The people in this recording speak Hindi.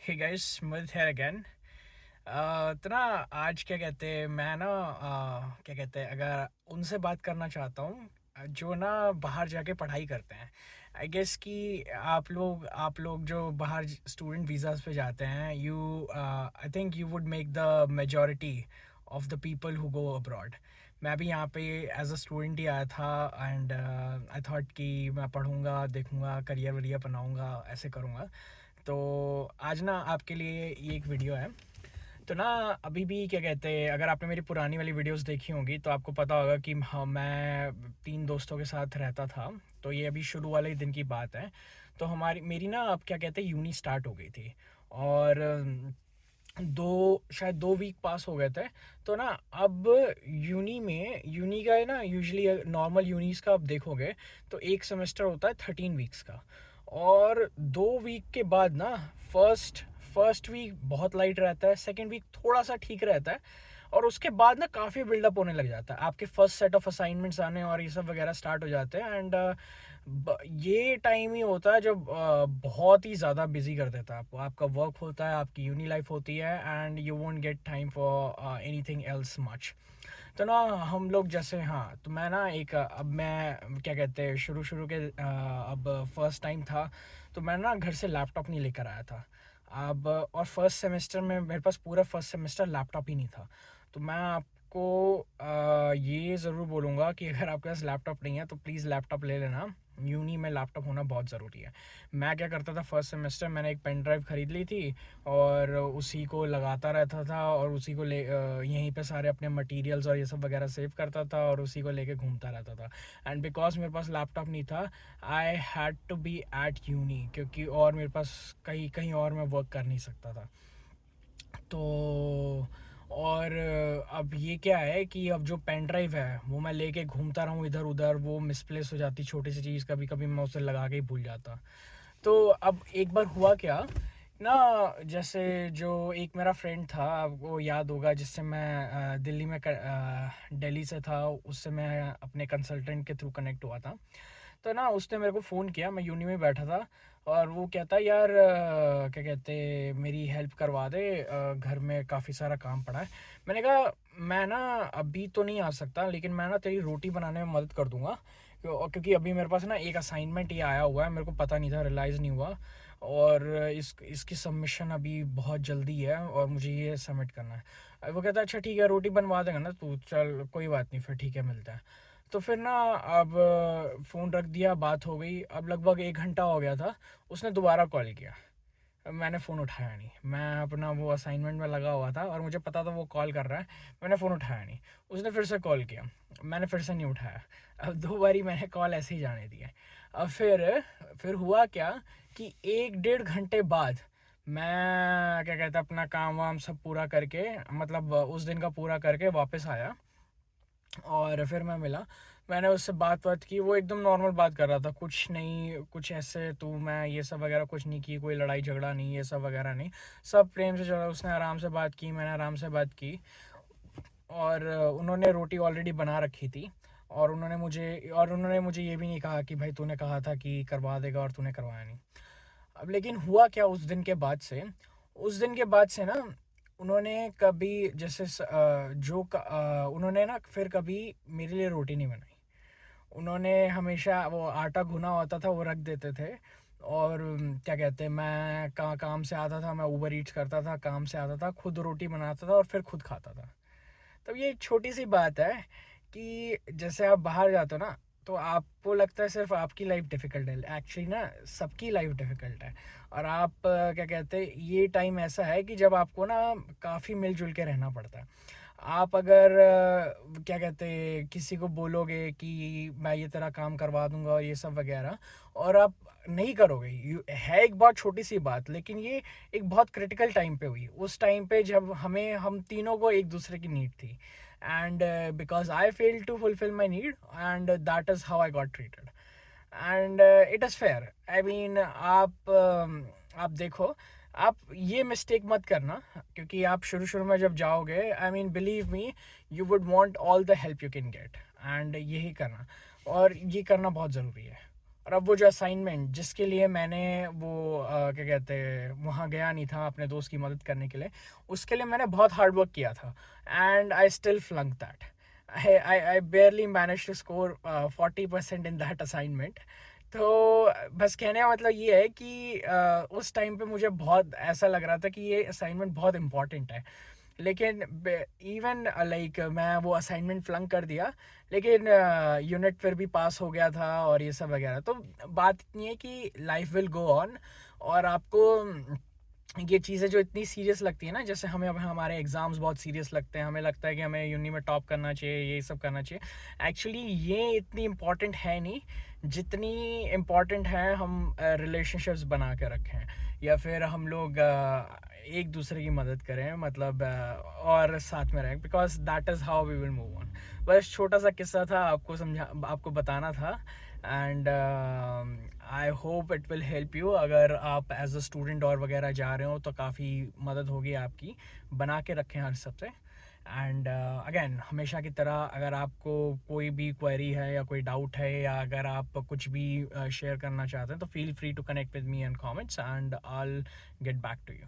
हे गाइस, स्मिथ है अगेन। तो ना आज क्या कहते हैं, मैं ना क्या कहते हैं, अगर उनसे बात करना चाहता हूँ जो ना बाहर जाके पढ़ाई करते हैं। आई गेस कि आप लोग जो बाहर स्टूडेंट वीज़ाज पे जाते हैं, I think you would make the majority of the people who go abroad. मैं भी यहाँ पे एज अ स्टूडेंट ही आया था एंड आई थॉट कि मैं पढ़ूँगा, देखूँगा, करियर वरियर बनाऊँगा, ऐसे करूँगा। तो आज ना आपके लिए ये एक वीडियो है। तो ना अभी भी क्या कहते हैं, अगर आपने मेरी पुरानी वाली वीडियोस देखी होंगी तो आपको पता होगा कि हाँ, मैं 3 दोस्तों के साथ रहता था। तो ये अभी शुरू वाले ही दिन की बात है। तो हमारी मेरी ना अब क्या कहते हैं यूनी स्टार्ट हो गई थी। और शायद 2 वीक पास हो गए थे। तो ना अब यूनी का है ना, यूजुअली नॉर्मल यूनीस का आप देखोगे तो एक सेमेस्टर होता है 13 वीक्स का। और 2 वीक के बाद ना फर्स्ट फर्स्ट वीक बहुत लाइट रहता है, सेकेंड वीक थोड़ा सा ठीक रहता है, और उसके बाद ना काफ़ी बिल्डअप होने लग जाता है। आपके फर्स्ट सेट ऑफ असाइनमेंट्स आने और ये सब वगैरह स्टार्ट हो जाते हैं। एंड ये टाइम ही होता है जब बहुत ही ज़्यादा बिजी कर देता है आपको। आपका वर्क होता है, आपकी यूनी लाइफ होती है, and you won't get time for anything else much. तो ना हम लोग जैसे, हाँ, तो मैं ना अब मैं क्या कहते हैं, शुरू शुरू के अब फर्स्ट टाइम था। तो मैं ना घर से लैपटॉप नहीं लेकर आया था। अब और फर्स्ट सेमेस्टर में मेरे पास पूरा फर्स्ट सेमेस्टर लैपटॉप ही नहीं था। तो मैं आपको ये ज़रूर बोलूँगा कि अगर आपके पास लैपटॉप नहीं है तो प्लीज़ लैपटॉप ले लेना। यूनी में लैपटॉप होना बहुत ज़रूरी है। मैं क्या करता था, फर्स्ट सेमेस्टर मैंने एक पेन ड्राइव ख़रीद ली थी और उसी को लगाता रहता था, और उसी को यहीं पे सारे अपने मटेरियल्स और ये सब वगैरह सेव करता था और उसी को लेके घूमता रहता था। एंड बिकॉज मेरे पास लैपटॉप नहीं था, I had to be at uni, क्योंकि और मेरे पास कहीं कहीं और मैं वर्क कर नहीं सकता था। तो और अब ये क्या है कि अब जो पेन ड्राइव है वो मैं लेके घूमता रहूँ इधर उधर, वो मिसप्लेस हो जाती छोटी सी चीज़, कभी कभी मैं उसे लगा के ही भूल जाता। तो अब एक बार हुआ क्या ना, जैसे जो एक मेरा फ्रेंड था, आपको याद होगा, जिससे मैं दिल्ली से था, उससे मैं अपने कंसल्टेंट के थ्रू कनेक्ट हुआ था। तो ना उसने मेरे को फ़ोन किया, मैं यूनी में बैठा था, और वो कहता यार क्या कहते, मेरी हेल्प करवा दे, घर में काफ़ी सारा काम पड़ा है। मैंने कहा मैं ना अभी तो नहीं आ सकता, लेकिन मैं ना तेरी रोटी बनाने में मदद कर दूंगा, क्योंकि अभी मेरे पास ना एक असाइनमेंट ये आया हुआ है, मेरे को पता नहीं था, रियलाइज़ नहीं हुआ, और इसकी सबमिशन अभी बहुत जल्दी है और मुझे ये सबमिट करना है। वो कहता है अच्छा ठीक है, रोटी बनवा देगा ना तू, चल कोई बात नहीं, फिर ठीक है, मिलता है। तो फिर ना अब फ़ोन रख दिया, बात हो गई, अब लगभग 1 घंटा हो गया था। उसने दोबारा कॉल किया, अब मैंने फ़ोन उठाया नहीं, मैं अपना वो असाइनमेंट में लगा हुआ था और मुझे पता था वो कॉल कर रहा है। मैंने फ़ोन उठाया नहीं। उसने फिर से कॉल किया, मैंने फिर से नहीं उठाया। अब 2 बारी मैंने कॉल ऐसे ही जाने दिए। अब फिर हुआ क्या कि 1 डेढ़ घंटे बाद मैं क्या कहते अपना काम वाम सब पूरा करके, मतलब उस दिन का पूरा करके वापस आया, और फिर मैं मिला। मैंने उससे बात बात की, वो एकदम नॉर्मल बात कर रहा था, कुछ नहीं, कुछ ऐसे तू मैं ये सब वगैरह कुछ नहीं की, कोई लड़ाई झगड़ा नहीं, ये सब वगैरह नहीं, सब प्रेम से चला। उसने आराम से बात की, मैंने आराम से बात की, और उन्होंने रोटी ऑलरेडी बना रखी थी, और उन्होंने मुझे ये भी नहीं कहा कि भाई तूने कहा था कि करवा देगा और तूने करवाया नहीं। अब लेकिन हुआ क्या, उस दिन के बाद से ना उन्होंने कभी जैसे उन्होंने ना फिर कभी मेरे लिए रोटी नहीं बनाई। उन्होंने हमेशा वो आटा गुना होता था वो रख देते थे, और क्या कहते हैं, मैं काम से आता था, मैं ऊबर ईट्स करता था, काम से आता था, खुद रोटी बनाता था और फिर खुद खाता था। तब ये एक छोटी सी बात है कि जैसे आप बाहर जाते हो ना, तो आपको लगता है सिर्फ आपकी लाइफ डिफ़िकल्ट है, एक्चुअली ना सबकी लाइफ डिफ़िकल्ट है। और आप क्या कहते हैं, ये टाइम ऐसा है कि जब आपको ना काफ़ी मिलजुल के रहना पड़ता है। आप अगर क्या कहते हैं, किसी को बोलोगे कि मैं ये तेरा काम करवा दूंगा और ये सब वगैरह, और आप नहीं करोगे, है एक बहुत छोटी सी बात, लेकिन ये एक बहुत क्रिटिकल टाइम पे हुई, उस टाइम पे जब हम तीनों को एक दूसरे की नीड थी, and because I fail to fulfil my need, and that is how I got treated. And it is fair, I mean आप देखो, आप ये मिस्टेक मत करना, क्योंकि आप शुरू शुरू में जब जाओगे, I mean believe me, you would want all the help you can get, and यही करना, और ये करना बहुत ज़रूरी है। और अब वो जो असाइनमेंट जिसके लिए मैंने वो क्या कहते हैं वहाँ गया नहीं था अपने दोस्त की मदद करने के लिए, उसके लिए मैंने बहुत हार्ड वर्क किया था, and I still flunk that. I barely managed to score 40% in that assignment. तो बस कहने का मतलब ये है कि उस टाइम पे मुझे बहुत ऐसा लग रहा था कि ये असाइनमेंट बहुत इम्पॉर्टेंट है, लेकिन इवन लाइक मैं वो असाइनमेंट फ्लंक कर दिया, लेकिन यूनिट फिर भी पास हो गया था और ये सब वगैरह. तो बात इतनी है कि लाइफ विल गो ऑन, और आपको ये चीज़ें जो इतनी सीरियस लगती है ना, जैसे हमें अब हमारे एग्ज़ाम्स बहुत सीरियस लगते हैं, हमें लगता है कि हमें यूनी में टॉप करना चाहिए, ये सब करना चाहिए. एक्चुअली ये इतनी इम्पॉर्टेंट है नहीं जितनी इम्पॉर्टेंट है हम रिलेशनशिप्स बना के रखें, या फिर हम लोग एक दूसरे की मदद करें, मतलब और साथ में रहें, because that is how we will move on. बस छोटा सा किस्सा था, आपको बताना था. And I hope it will help you. अगर आप एज अ स्टूडेंट और वगैरह जा रहे हो तो काफ़ी मदद होगी आपकी. बना के रखें हर सबसे. एंड अगेन हमेशा की तरह, अगर आपको कोई भी क्वेरी है या कोई डाउट है, या अगर आप कुछ भी शेयर करना चाहते हैं, तो feel free to connect with me in comments, and I will get back to you.